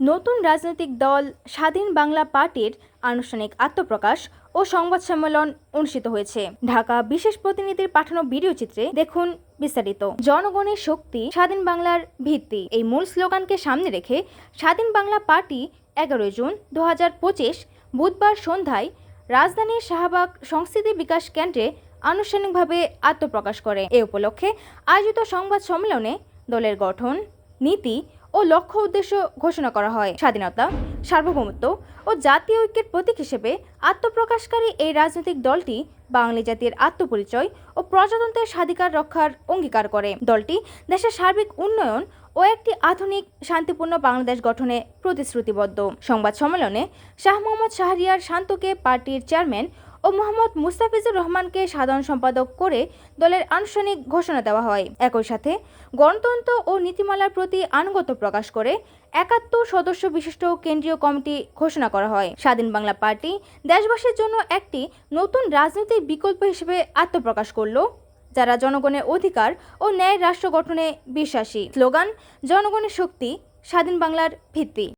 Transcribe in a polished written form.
নতুন রাজনৈতিক দল স্বাধীন বাংলা পার্টির আনুষ্ঠানিক আত্মপ্রকাশ ও সংবাদ সম্মেলন অনুষ্ঠিত হয়েছে। ঢাকা বিশেষ প্রতিনিধির পাঠানো ভিডিও চিত্রে দেখুন বিস্তারিত। জনগণের শক্তি, স্বাধীন বাংলার ভিত্তি, এই মূল স্লোগানকে সামনে রেখে স্বাধীন বাংলা পার্টি 11 জুন 2025 বুধবার সন্ধ্যায় রাজধানীর শাহবাগ সংস্কৃতি বিকাশ কেন্দ্রে আনুষ্ঠানিকভাবে আত্মপ্রকাশ করে। এ উপলক্ষে আয়োজিত সংবাদ সম্মেলনে দলের গঠন, নীতি ও লক্ষ্য উদ্দেশ্য ঘোষণা করা হয়। স্বাধীনতা, সার্বভৌমত্ব ও জাতীয় ঐক্যের প্রতীক হিসেবে আত্মপ্রকাশকারী এই রাজনৈতিক দলটি বাঙালি জাতির আত্মপরিচয় ও প্রজাতন্ত্রের স্বাধিকার রক্ষার অঙ্গীকার করে। দলটি দেশের সার্বিক উন্নয়ন ও একটি আধুনিক শান্তিপূর্ণ বাংলাদেশ গঠনে প্রতিশ্রুতিবদ্ধ। সংবাদ সম্মেলনে শাহ মোহাম্মদ শাহরিয়ার শান্তকে পার্টির চেয়ারম্যান ও মোহাম্মদ মুস্তাফিজুর রহমানকে সাধারণ সম্পাদক করে দলের আনুষ্ঠানিক ঘোষণা দেওয়া হয়। একই সাথে গণতন্ত্র ও নীতিমালার প্রতি আনুগত্য প্রকাশ করে 71 সদস্য বিশিষ্ট কেন্দ্রীয় কমিটি ঘোষণা করা হয়। স্বাধীন বাংলা পার্টি দেশবাসীর জন্য একটি নতুন রাজনৈতিক বিকল্প হিসেবে আত্মপ্রকাশ করল, যারা জনগণের অধিকার ও ন্যায় রাষ্ট্র গঠনে বিশ্বাসী। স্লোগান: জনগণের শক্তি, স্বাধীন বাংলার ভিত্তি।